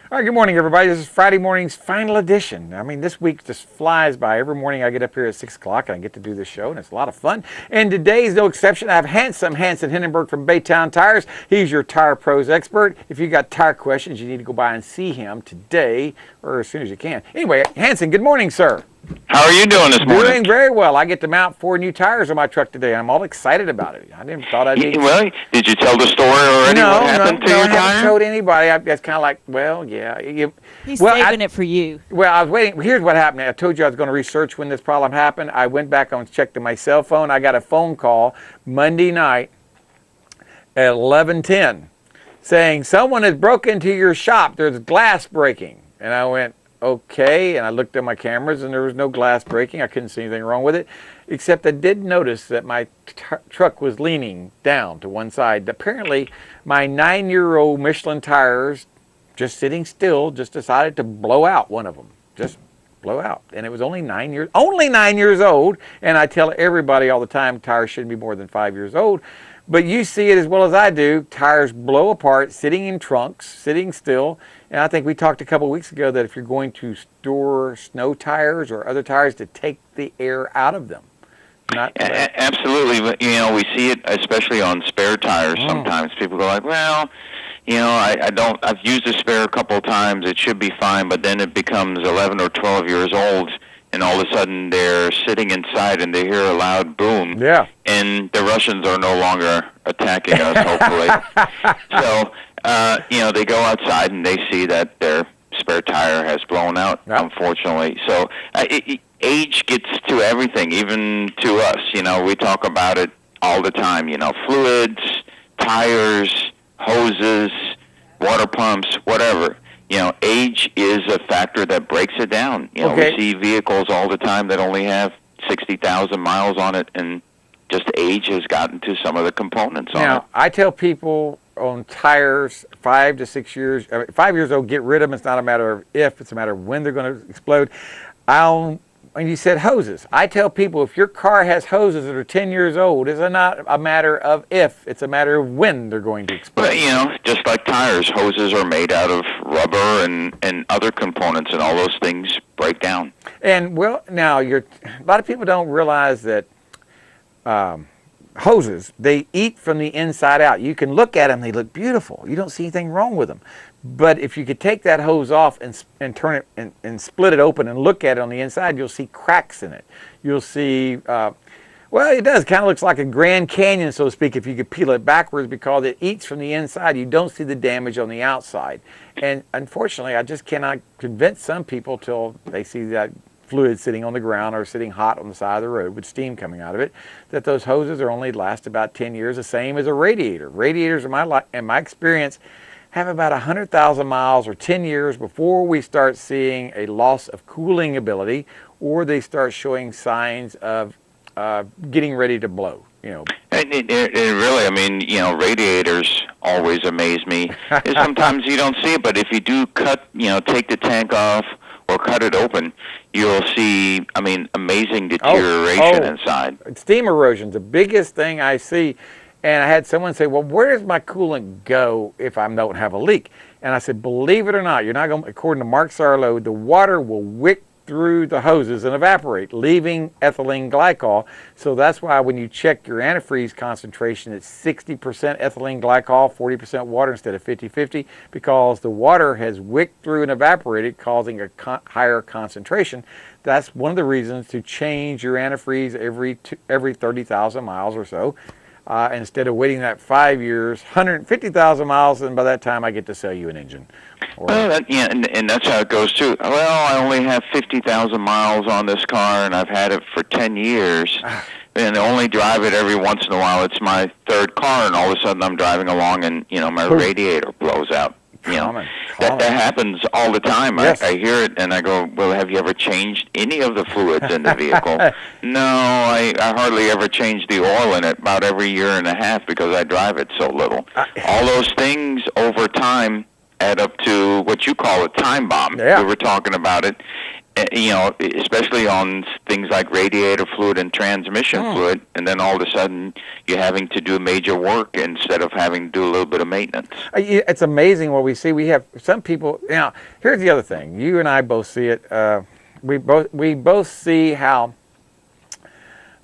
All right, good morning, everybody. This is Friday morning's final edition. I mean, this week just flies by. Every morning I get up here at 6 o'clock and I get to do this show, and it's a lot of fun. And today is no exception. I have Hansson Hindenburg from Baytown Tires. He's your Tire Pros expert. If you got tire questions, you need to go by and see him today or as soon as you can. Anyway, Hansson, good morning, sir. How are you doing this morning? Doing very well. I get to mount 4 new tires on my truck today. I'm all excited about it. I didn't thought I'd be... Well, did you tell the story already? No, what happened to your I haven't tire? showed anybody. That's kind of like, well, yeah. He's saving it for you. Well, I was waiting. Here's what happened. I told you I was going to research when this problem happened. I went back and checked my cell phone. I got a phone call Monday night at 11:10 saying, someone has broken into your shop. There's glass breaking. And I went, okay, and I looked at my cameras and there was no glass breaking. I couldn't see anything wrong with it, except I did notice that my truck was leaning down to one side. Apparently, my 9-year-old Michelin tires, just sitting still, just decided to blow out one of them. Just blow out. And it was only 9 years old. And I tell everybody all the time, tires shouldn't be more than 5 years old. But you see it as well as I do. Tires blow apart, sitting in trunks, sitting still. And I think we talked a couple of weeks ago that if you're going to store snow tires or other tires, to take the air out of them. Absolutely. We see it especially on spare tires. Sometimes people go like, well, I've used a spare a couple of times. It should be fine. But then it becomes 11 or 12 years old. And all of a sudden they're sitting inside and they hear a loud boom. Yeah. And the Russians are no longer attacking us, hopefully. So, they go outside and they see that their spare tire has blown out, unfortunately. So age gets to everything, even to us. We talk about it all the time. Fluids, tires, hoses, water pumps, whatever. Age is a factor that breaks it down. Okay. We see vehicles all the time that only have 60,000 miles on it, and just age has gotten to some of the components on it. Now, I tell people on tires 5 to 6 years, 5 years old, get rid of them. It's not a matter of if, it's a matter of when they're going to explode. And you said hoses. I tell people if your car has hoses that are 10 years old, it's not a matter of if, it's a matter of when they're going to explode. Well, just like tires, hoses are made out of rubber and other components, and all those things break down. And, well, now, a lot of people don't realize that hoses, they eat from the inside out. You can look at them, they look beautiful. You don't see anything wrong with them. But if you could take that hose off and turn it and split it open and look at it on the inside, you'll see cracks in it. You'll see, it does. Kind of looks like a Grand Canyon, so to speak, if you could peel it backwards because it eats from the inside. You don't see the damage on the outside. And unfortunately, I just cannot convince some people till they see that fluid sitting on the ground or sitting hot on the side of the road with steam coming out of it, that those hoses are only last about 10 years, the same as a radiator. Radiators, in my experience, have about 100,000 miles or 10 years before we start seeing a loss of cooling ability, or they start showing signs of getting ready to blow. It really, radiators always amaze me. Sometimes you don't see it, but if you do take the tank off or cut it open, you'll see, amazing deterioration inside. Steam erosion is the biggest thing I see. And I had someone say, well, where does my coolant go if I don't have a leak? And I said, believe it or not, you're not going. According to Mark Sarlo, the water will wick through the hoses and evaporate, leaving ethylene glycol. So that's why when you check your antifreeze concentration, it's 60% ethylene glycol, 40% water instead of 50-50, because the water has wicked through and evaporated, causing a higher concentration. That's one of the reasons to change your antifreeze every 30,000 miles or so. Instead of waiting that 5 years, 150,000 miles, and by that time I get to sell you an engine. And that's how it goes too. Well, I only have 50,000 miles on this car, and I've had it for 10 years, and I only drive it every once in a while. It's my third car, and all of a sudden I'm driving along, and my radiator blows out. That happens all the time. Yes. I hear it, and I go, well, have you ever changed any of the fluids in the vehicle? No, I hardly ever change the oil in it, about every year and a half, because I drive it so little. All those things over time add up to what you call a time bomb. Yeah. We were talking about it. especially on things like radiator fluid and transmission fluid, and then all of a sudden you're having to do major work instead of having to do a little bit of maintenance. It's amazing what we see. We have some people. Now, here's the other thing. You and I both see it. We both see how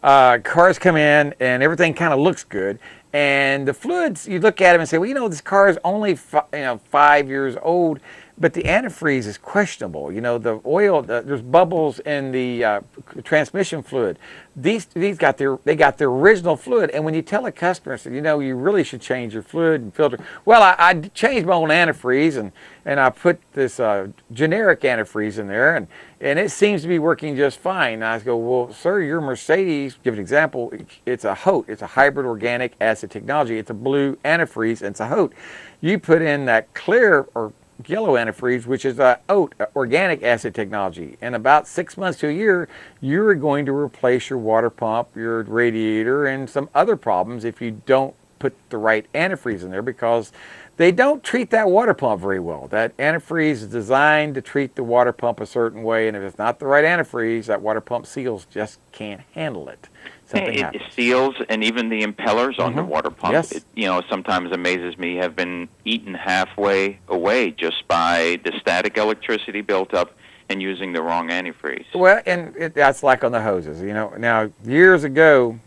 cars come in and everything kind of looks good, and the fluids. You look at them and say, well, this car is only 5 years old. But the antifreeze is questionable. The oil, there's bubbles in the transmission fluid. These got their original fluid. And when you tell a customer, you really should change your fluid and filter. Well, I changed my own antifreeze and I put this generic antifreeze in there and it seems to be working just fine. And I go, well, sir, your Mercedes, give an example, it's a HOTE. It's a hybrid organic acid technology. It's a blue antifreeze and it's a HOTE. You put in that clear or yellow antifreeze, which is OAT, organic acid technology. In about 6 months to a year, you're going to replace your water pump, your radiator, and some other problems if you don't put the right antifreeze in there, because they don't treat that water pump very well. That antifreeze is designed to treat the water pump a certain way, and if it's not the right antifreeze, that water pump seals just can't handle it. It seals, and even the impellers on the water pump, yes. It, sometimes amazes me, have been eaten halfway away just by the static electricity built up and using the wrong antifreeze. Well, and that's like on the hoses. Now years ago,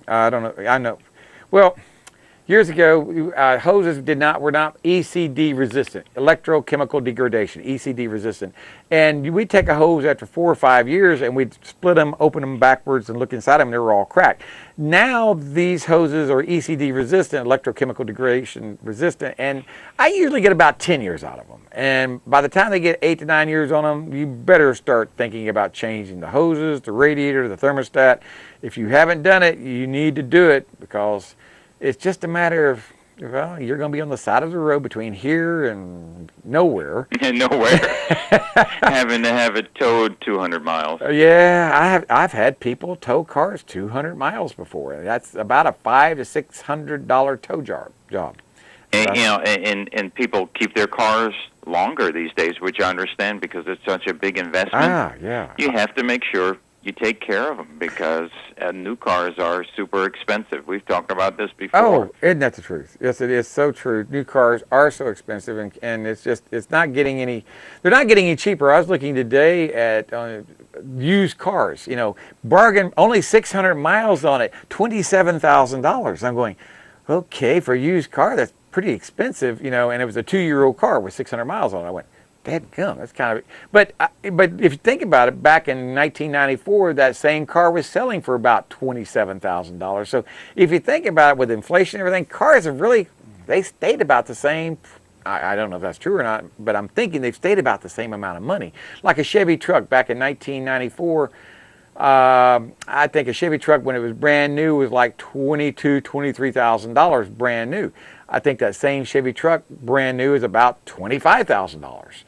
years ago, hoses were not ECD resistant, electrochemical degradation, ECD resistant. And we'd take a hose after 4 or 5 years and we'd split them, open them backwards and look inside them and they were all cracked. Now these hoses are ECD resistant, electrochemical degradation resistant, and I usually get about 10 years out of them. And by the time they get 8 to 9 years on them, you better start thinking about changing the hoses, the radiator, the thermostat. If you haven't done it, you need to do it, because it's just a matter of, you're going to be on the side of the road between here and nowhere. Nowhere. Having to have it towed 200 miles. Yeah, I've had people tow cars 200 miles before. That's about a $500 to $600 tow job. And, and people keep their cars longer these days, which I understand because it's such a big investment. Yeah. You have to make sure you take care of them, because new cars are super expensive. We've talked about this before. Oh, isn't that the truth? Yes, it is so true. New cars are so expensive, and it's not getting any. They're not getting any cheaper. I was looking today at used cars. Bargain, only 600 miles on it, $27,000. I'm going, okay, for a used car, that's pretty expensive. And it was a 2-year-old car with 600 miles on it. I went, dadgum, that's kind of. But if you think about it, back in 1994, that same car was selling for about $27,000. So if you think about it, with inflation and everything, cars have they stayed about the same. I don't know if that's true or not, but I'm thinking they've stayed about the same amount of money. Like a Chevy truck back in 1994, I think a Chevy truck when it was brand new was like $22,000, $23,000 brand new. I think that same Chevy truck brand new is about $25,000.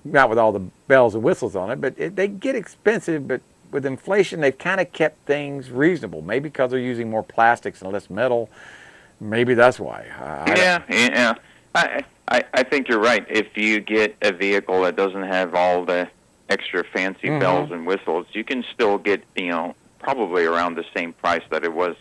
Not with all the bells and whistles on it, but they get expensive. But with inflation, they've kind of kept things reasonable. Maybe because they're using more plastics and less metal. Maybe that's why. Yeah. I think you're right. If you get a vehicle that doesn't have all the extra fancy bells and whistles, you can still get, probably around the same price that it was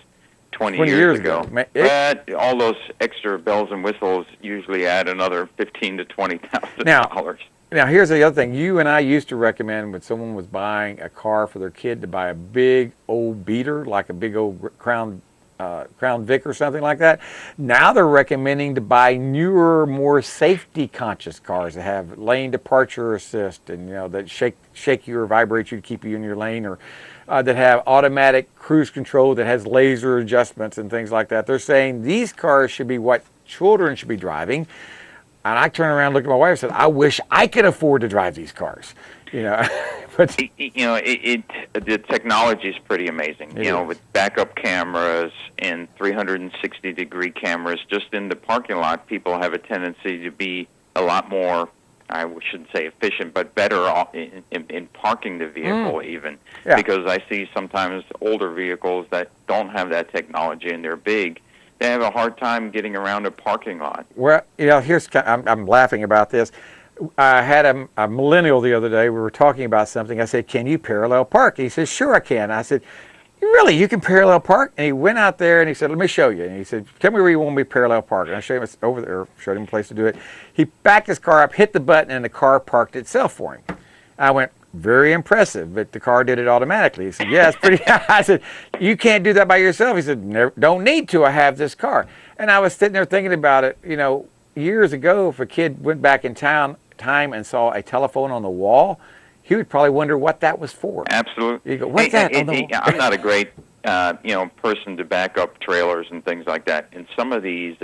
20 years ago. But all those extra bells and whistles usually add another $15,000 to $20,000. Now, here's the other thing. You and I used to recommend when someone was buying a car for their kid to buy a big old beater, like a big old Crown Vic or something like that. Now they're recommending to buy newer, more safety-conscious cars that have lane departure assist and that shake you or vibrate you to keep you in your lane, or that have automatic cruise control that has laser adjustments and things like that. They're saying these cars should be what children should be driving. And I turned around and looked at my wife and said, I wish I could afford to drive these cars. But the technology is pretty amazing. With backup cameras and 360-degree cameras, just in the parking lot, people have a tendency to be a lot more, I shouldn't say efficient, but better in parking the vehicle even. Yeah. Because I see sometimes older vehicles that don't have that technology and they're big. They have a hard time getting around a parking lot. Well, I'm laughing about this. I had a millennial the other day. We were talking about something. I said, "Can you parallel park?" He says, "Sure, I can." I said, "Really, you can parallel park?" And he went out there and he said, "Let me show you." And he said, "Tell me where you want me to parallel park." And I showed him over there, showed him a place to do it. He backed his car up, hit the button, and the car parked itself for him. I went, "Very impressive," but the car did it automatically. He said, "Yeah, it's pretty." I said, "You can't do that by yourself." He said, "Don't need to. I have this car." And I was sitting there thinking about it. You know, years ago, if a kid went back in time and saw a telephone on the wall, he would probably wonder what that was for. Absolutely. You go, "What's that on the wall?" I'm not a great, person to back up trailers and things like that. And some of these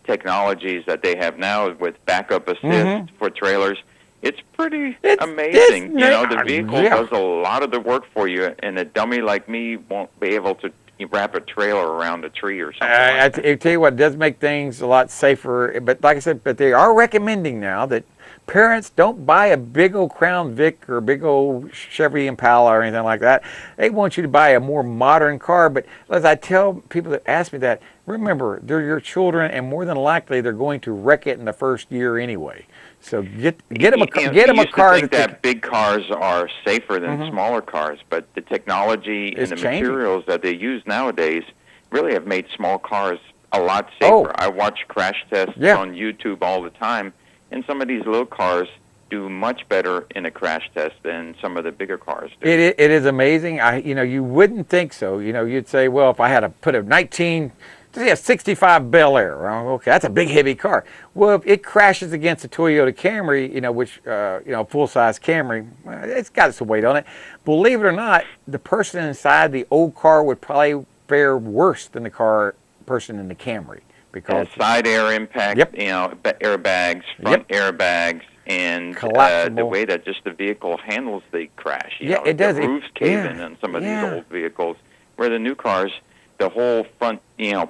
technologies that they have now with backup assist for trailers, it's pretty amazing. The vehicle does a lot of the work for you, and a dummy like me won't be able to wrap a trailer around a tree or something like that. I tell you what, it does make things a lot safer. But like I said, but they are recommending now that parents don't buy a big old Crown Vic or a big old Chevy Impala or anything like that. They want you to buy a more modern car. But as I tell people that ask me that, remember, they're your children, and more than likely they're going to wreck it in the first year anyway. So get them a car. I think that big cars are safer than smaller cars, but the technology and the materials that they use nowadays really have made small cars a lot safer. I watch crash tests on YouTube all the time, and some of these little cars do much better in a crash test than some of the bigger cars do. It is amazing. You wouldn't think so. You'd say, well, if I had to put a 65 Bel Air. Okay, that's a big, heavy car. Well, if it crashes against a Toyota Camry, which, full-size Camry, it's got some weight on it. Believe it or not, the person inside the old car would probably fare worse than the person in the Camry. Because side air impact, airbags, front airbags, and the way that just the vehicle handles the crash. It does. The roofs cave in on some of these old vehicles, where the new cars, the whole front,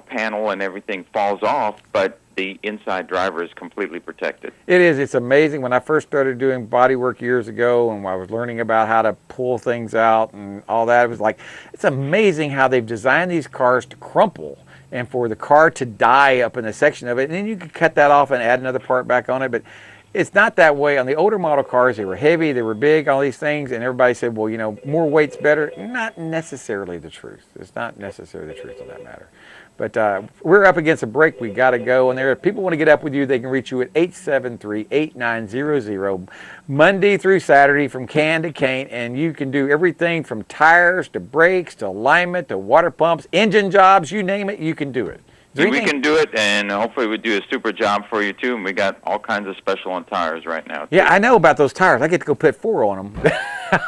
panel and everything falls off, but the inside driver is completely protected. It is. It's amazing. When I first started doing body work years ago, and I was learning about how to pull things out and all that, it was like, it's amazing how they've designed these cars to crumple and for the car to die up in a section of it, and then you could cut that off and add another part back on it. But it's not that way. On the older model cars, they were heavy, they were big, all these things, and everybody said, well, more weight's better. Not necessarily the truth. It's not necessarily the truth on that matter. But we're up against a break. We got to go. And if people want to get up with you, they can reach you at 873-8900, Monday through Saturday from can to cane. And you can do everything from tires to brakes to alignment to water pumps, engine jobs, you name it, you can do it. We can do it, and hopefully we do a super job for you, too. And we got all kinds of special on tires right now, too. Yeah, I know about those tires. I get to go put 4 on them.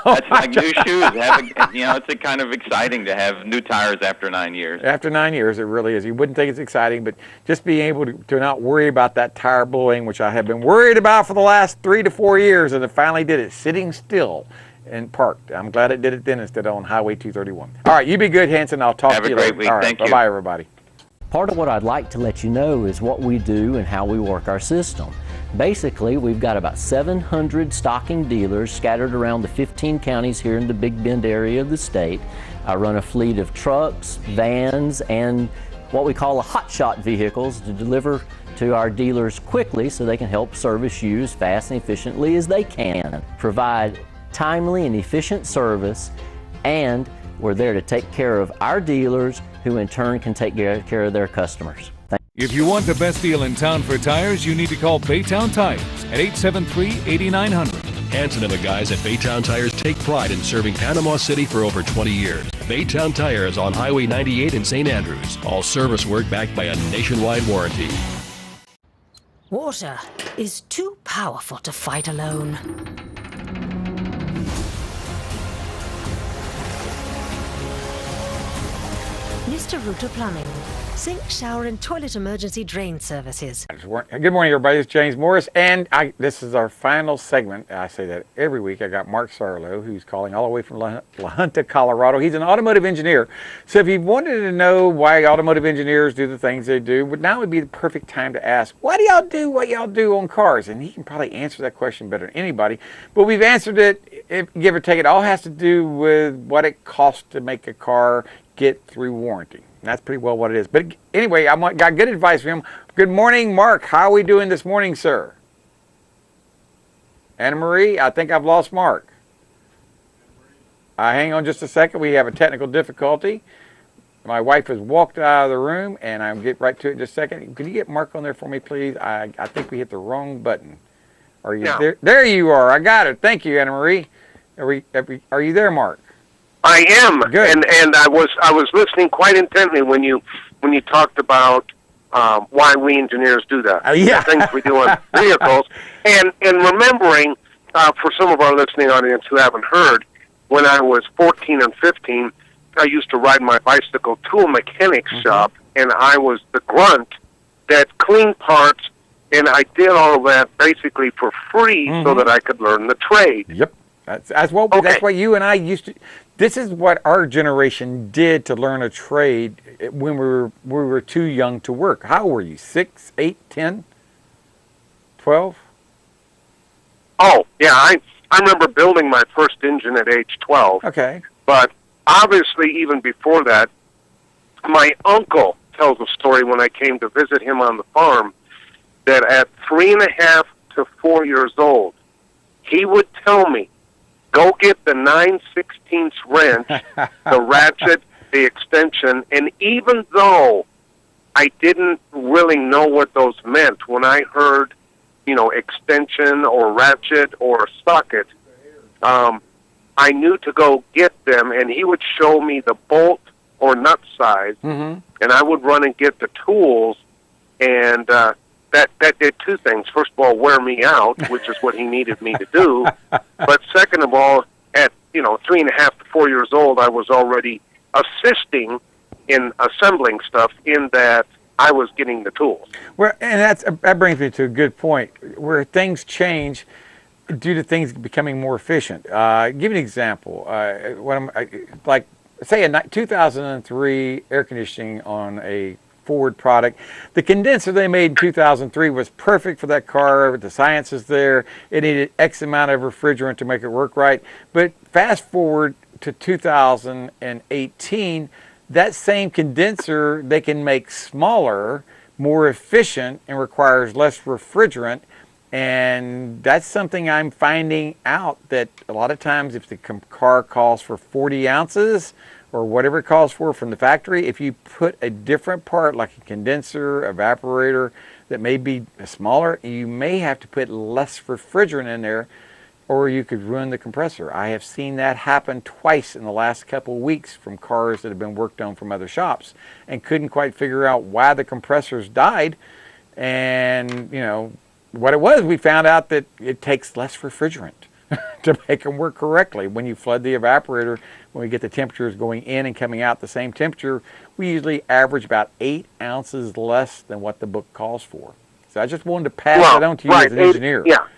That's like new shoes. It's kind of exciting to have new tires after 9 years. After 9 years, it really is. You wouldn't think it's exciting, but just being able to not worry about that tire blowing, which I have been worried about for the last 3 to 4 years, and it finally did it sitting still and parked. I'm glad it did it then instead of on Highway 231. All right, you be good, Hansson. I'll talk to you later. Have a great week. All right, Thank you. Bye-bye, everybody. Part of what I'd like to let you know is what we do and how we work our system. Basically, we've got about 700 stocking dealers scattered around the 15 counties here in the Big Bend area of the state. I run a fleet of trucks, vans, and what we call hotshot vehicles to deliver to our dealers quickly so they can help service you as fast and efficiently as they can. Provide timely and efficient service, and we're there to take care of our dealers, who in turn can take care of their customers. If you want the best deal in town for tires, you need to call Baytown Tires at 873-8900. Hansson and the guys at Baytown Tires take pride in serving Panama City for over 20 years. Baytown Tires on Highway 98 in St. Andrews. All service work backed by a nationwide warranty. Water is too powerful to fight alone. Mr. Router Plumbing. Sink, shower, and toilet emergency drain services. Good morning, everybody. It's James Morris, and this is our final segment. I say that every week. I got Mark Sarlo, who's calling all the way from La Junta, Colorado. He's an automotive engineer. So if you wanted to know why automotive engineers do the things they do, but now would be the perfect time to ask, why do y'all do what y'all do on cars? And he can probably answer that question better than anybody. But we've answered it, give or take. It all has to do with what it costs to make a car get through warranty. That's pretty well what it is. But anyway, I got good advice from him. Good morning, Mark. How are we doing this morning, sir? Anna Marie, I think I've lost Mark. Hang on just a second. We have a technical difficulty. My wife has walked out of the room, and I'll get right to it in just a second. Can you get Mark on there for me, please? I think we hit the wrong button. Are you there? There you are. I got it. Thank you, Anna Marie. Are you there, Mark? I am. Good. And I was listening quite intently when you talked about why we engineers do that. Yeah. The things we do on vehicles, and remembering for some of our listening audience who haven't heard, when I was 14 and 15. I used to ride my bicycle to a mechanic shop, and I was the grunt that cleaned parts, and I did all of that basically for free so that I could learn the trade. Yep. That's what you and I used to. This is what our generation did to learn a trade when we were too young to work. How old were you? 6, 8, 10, 12? Oh, yeah. I remember building my first engine at age 12. Okay. But obviously, even before that, my uncle tells a story when I came to visit him on the farm that at 3.5 to 4 years old, he would tell me, go get the 9/16 wrench, the ratchet, the extension, and even though I didn't really know what those meant, when I heard, extension or ratchet or socket, I knew to go get them, and he would show me the bolt or nut size, and I would run and get the tools, and that did two things. First of all, wear me out, which is what he needed me to do, but second of all, at 3.5 to 4 years old, I was already assisting in assembling stuff in that I was getting the tools. Well, and that brings me to a good point, where things change due to things becoming more efficient. Give you an example. Say a 2003 air conditioning on a Ford product. The condenser they made in 2003 was perfect for that car. The science is there. It needed X amount of refrigerant to make it work right. But fast forward to 2018, that same condenser they can make smaller, more efficient, and requires less refrigerant. And that's something I'm finding out, that a lot of times if the car calls for 40 ounces or whatever it calls for from the factory, if you put a different part like a condenser, evaporator that may be smaller, you may have to put less refrigerant in there, or you could ruin the compressor. I have seen that happen twice in the last couple of weeks from cars that have been worked on from other shops, and couldn't quite figure out why the compressors died. And what it was, we found out that it takes less refrigerant to make them work correctly. When you flood the evaporator, when we get the temperatures going in and coming out the same temperature, we usually average about 8 ounces less than what the book calls for. So I just wanted to pass that on to you as an engineer. Yeah,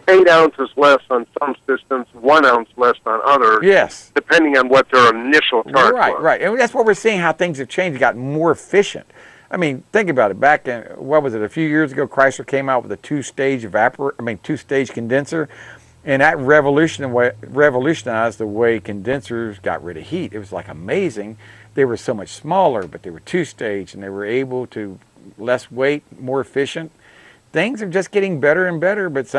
8 ounces less on some systems, 1 ounce less on others. Yes. Depending on what their initial charge was. Right. And that's what we're seeing, how things have changed, gotten more efficient. I mean, think about it. Back in, a few years ago, Chrysler came out with a two-stage condenser, and that revolutionized the way condensers got rid of heat. It was like amazing. They were so much smaller, but they were two-stage, and they were able to less weight, more efficient. Things are just getting better and better, but it's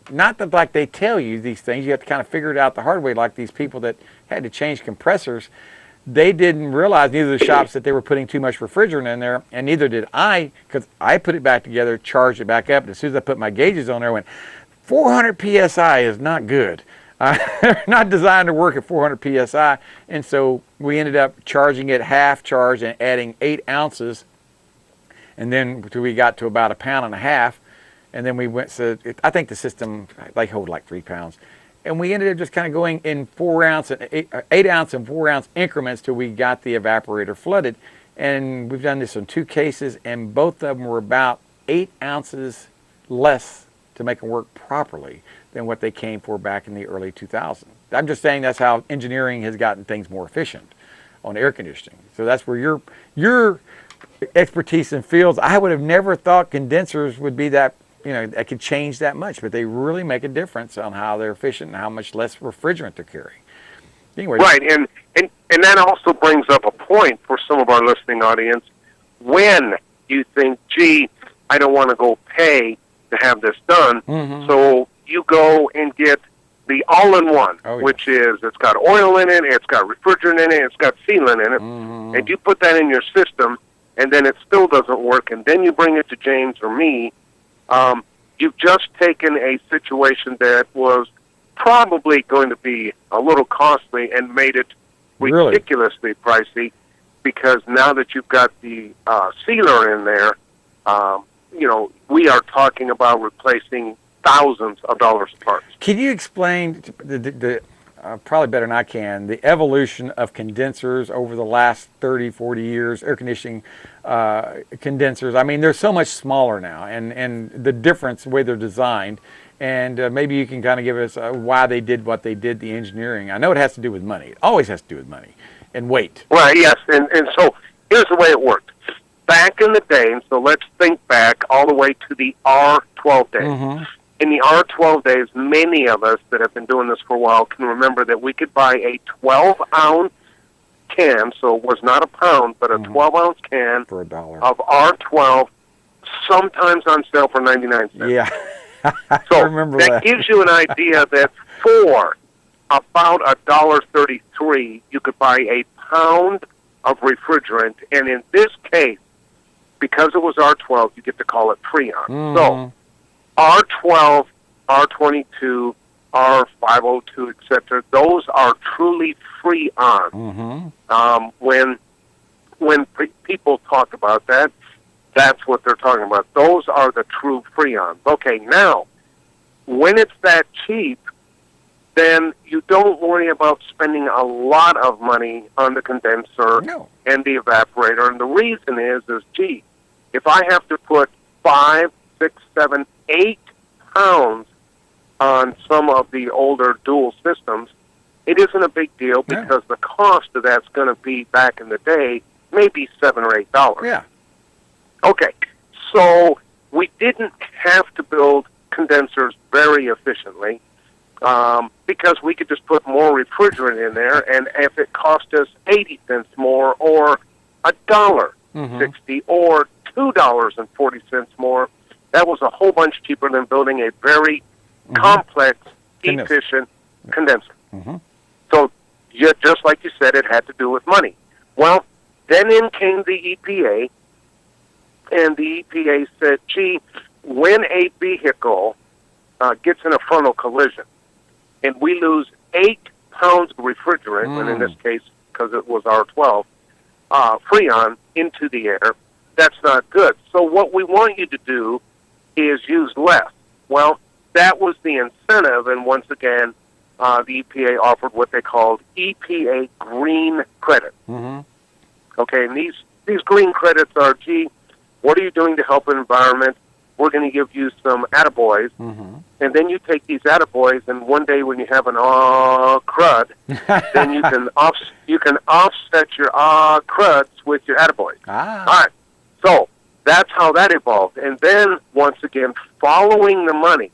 not that like they tell you these things. You have to kind of figure it out the hard way, like these people that had to change compressors. They didn't realize, neither of the shops, that they were putting too much refrigerant in there, and neither did I, because I put it back together, charged it back up, and as soon as I put my gauges on there, I went, 400 PSI is not good. They're not designed to work at 400 PSI, and so we ended up charging it half charge and adding 8 ounces, and then we got to about 1.5 pounds, and then we went, I think the system, they hold like 3 pounds. And we ended up just kind of going in 4 ounce and 8 ounce and 4 ounce increments till we got the evaporator flooded. And we've done this in 2 cases, and both of them were about 8 ounces less to make them work properly than what they came for back in the early 2000s. I'm just saying that's how engineering has gotten things more efficient on air conditioning. So that's where your expertise in fields, I would have never thought condensers would be that, that could change that much, but they really make a difference on how they're efficient and how much less refrigerant they're carrying. Anyway. Right, and that also brings up a point for some of our listening audience. When you think, gee, I don't want to go pay to have this done. Mm-hmm. So you go and get the all-in-one, which is it's got oil in it, it's got refrigerant in it, it's got sealant in it, and you put that in your system, and then it still doesn't work, and then you bring it to James or me. You've just taken a situation that was probably going to be a little costly and made it ridiculously pricey, because now that you've got the sealer in there, we are talking about replacing thousands of dollars of parts. Can you explain, probably better than I can, the evolution of condensers over the last 30, 40 years, air conditioning condensers? I mean, they're so much smaller now, and the difference, the way they're designed, and maybe you can kind of give us why they did what they did, the engineering. I know it has to do with money. It always has to do with money and weight. Right, yes, and so here's the way it worked. Back in the day, and so let's think back all the way to the R12 days. Mm-hmm. In the R12 days, many of us that have been doing this for a while can remember that we could buy a 12-ounce can, so it was not a pound, but a 12-ounce can for $1 of R12, sometimes on sale for 99 cents. Yeah. So I remember that. gives you an idea that for about $1.33, you could buy a pound of refrigerant, and in this case, because it was R12, you get to call it Freon. So R12, R22, R502, etc., those are truly Freon. When people talk about that, that's what they're talking about. Those are the true Freons. Okay, now, when it's that cheap, then you don't worry about spending a lot of money on the condenser and the evaporator. And the reason is, gee, if I have to put 5, 6, 7, 8 pounds on some of the older dual systems, it isn't a big deal because the cost of that's going to be, back in the day, maybe $7 or $8. Yeah. Okay, so we didn't have to build condensers very efficiently because we could just put more refrigerant in there, and if it cost us 80 cents more or $1.60 or $2.40 more, that was a whole bunch cheaper than building a very complex, efficient condenser. So, just like you said, it had to do with money. Well, then in came the EPA, and the EPA said, gee, when a vehicle gets in a frontal collision, and we lose 8 pounds of refrigerant, and in this case, because it was R12, Freon, into the air, that's not good. So what we want you to do is use less. Well, that was the incentive, and once again, the EPA offered what they called EPA green credit. Okay, and these green credits are, gee, what are you doing to help the environment? We're going to give you some attaboys, and then you take these attaboys, and one day when you have an crud, then you can offset your cruds with your attaboys. All right, so that's how that evolved. And then, once again, following the money,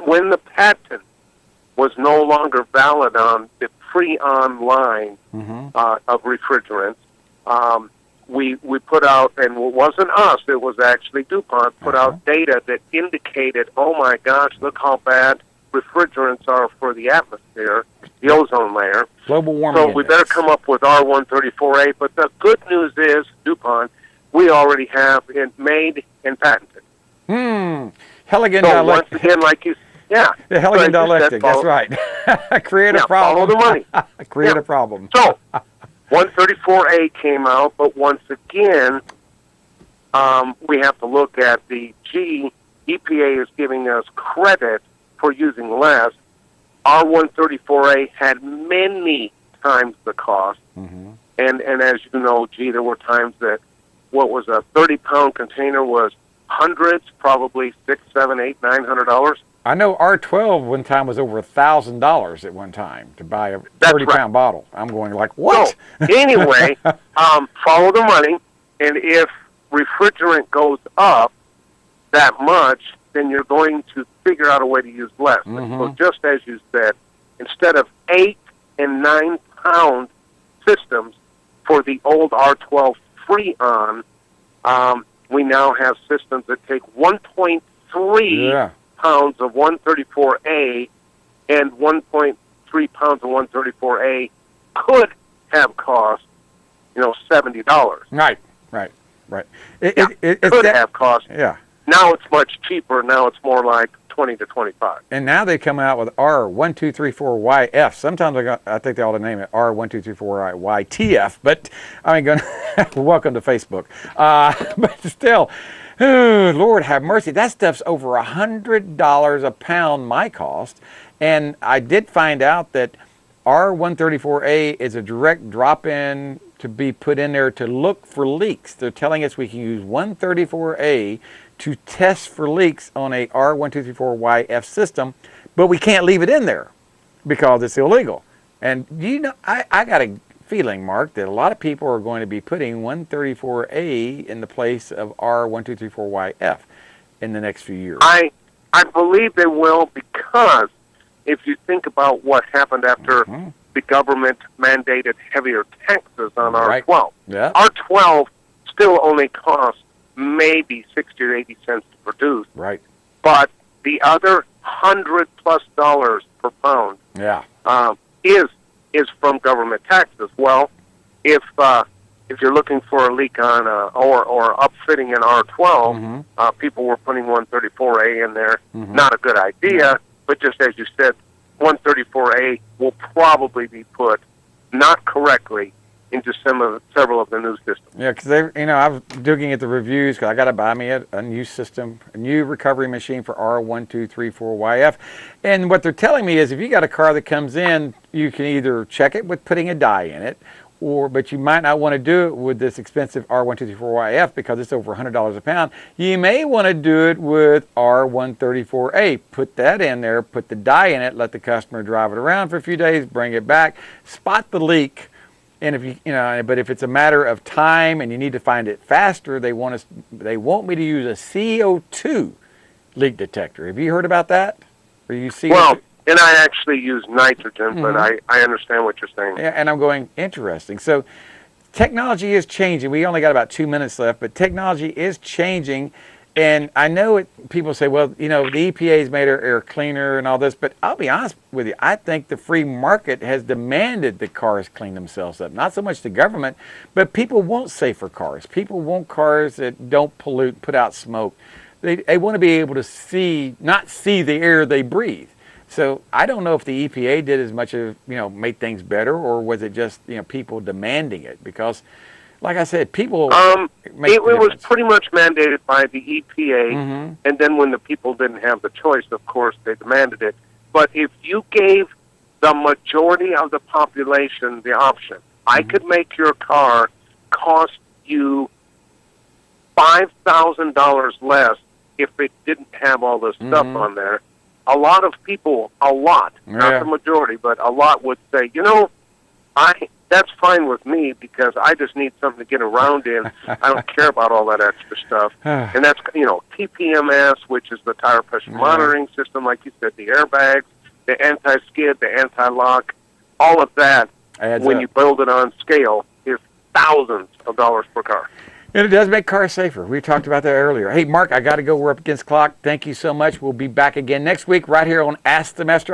when the patent was no longer valid on the Freon line of refrigerants, we put out, and it wasn't us, it was actually DuPont, put out data that indicated, oh my gosh, look how bad refrigerants are for the atmosphere, the ozone layer. Global warming. So we better come up with R134A, but the good news is, DuPont, we already have it made and patented. Heligan so dialectic. Once again, like you the Heligan dialectic, that's right. Create a problem. Follow the money. Create a problem. So, 134A came out, but once again, we have to look at the EPA is giving us credit for using less. R134A had many times the cost, and as you know, there were times that what was a 30-pound container was hundreds, probably $600, $700, $800, $900. I know R12 one time was over $1,000 at one time to buy a 30-pound bottle. I'm going like, what? So, anyway, follow the money, and if refrigerant goes up that much, then you're going to figure out a way to use less. So just as you said, instead of 8 and 9 pound systems for the old R12 Freon, we now have systems that take 1.5 1.3 pounds of 134A and 1.3 pounds of 134A could have cost, $70. Right. It could have cost. Yeah. Now it's much cheaper. Now it's more like 20 to 25. And now they come out with R1234YF. Sometimes I think they ought to name it R1234YTF. But I mean, welcome to Facebook. But still, Lord have mercy. That stuff's over $100 a pound my cost. And I did find out that R134A is a direct drop-in to be put in there to look for leaks. They're telling us we can use 134A to test for leaks on a R1234YF system, but we can't leave it in there because it's illegal. And I got a feeling, Mark, that a lot of people are going to be putting 134A in the place of R1234YF in the next few years. I believe they will, because if you think about what happened after the government mandated heavier taxes on R12. Yeah. R12 still only costs maybe 60 or 80 cents to produce. Right. But the other $100+ per pound is from government taxes. Well, if you're looking for a leak on or upfitting an R12, people were putting 134A in there. Not a good idea, but just as you said, 134A will probably be put, not correctly, into several of the new systems. Yeah, because I was digging at the reviews because I got to buy me a new system, a new recovery machine for R1234YF. And what they're telling me is if you got a car that comes in, you can either check it with putting a dye in it, but you might not want to do it with this expensive R124YF because it's over $100 a pound. You may want to do it with R134A. Put that in there, put the dye in it, let the customer drive it around for a few days, bring it back, spot the leak. And but if it's a matter of time and you need to find it faster, they want me to use a CO2 leak detector. Have you heard about that? Or you see? Well, and I actually use nitrogen, but I understand what you're saying. Yeah, and I'm going, interesting. So technology is changing. We only got about 2 minutes left, but technology is changing. And I know people say, well, the EPA's made our air cleaner and all this, but I'll be honest with you, I think the free market has demanded that cars clean themselves up. Not so much the government, but people want safer cars. People want cars that don't pollute, put out smoke. They want to be able to not see the air they breathe. So I don't know if the EPA did as much of, made things better, or was it just, people demanding it? Because, like I said, people it was pretty much mandated by the EPA, and then when the people didn't have the choice, of course, they demanded it. But if you gave the majority of the population the option, I could make your car cost you $5,000 less if it didn't have all this stuff on there. A lot of people, not the majority, but a lot would say, that's fine with me because I just need something to get around in. I don't care about all that extra stuff. And that's, TPMS, which is the tire pressure monitoring system, like you said, the airbags, the anti-skid, the anti-lock, all of that, when you build it on scale, is thousands of dollars per car. And it does make cars safer. We talked about that earlier. Hey, Mark, I got to go. We're up against the clock. Thank you so much. We'll be back again next week right here on Ask the Master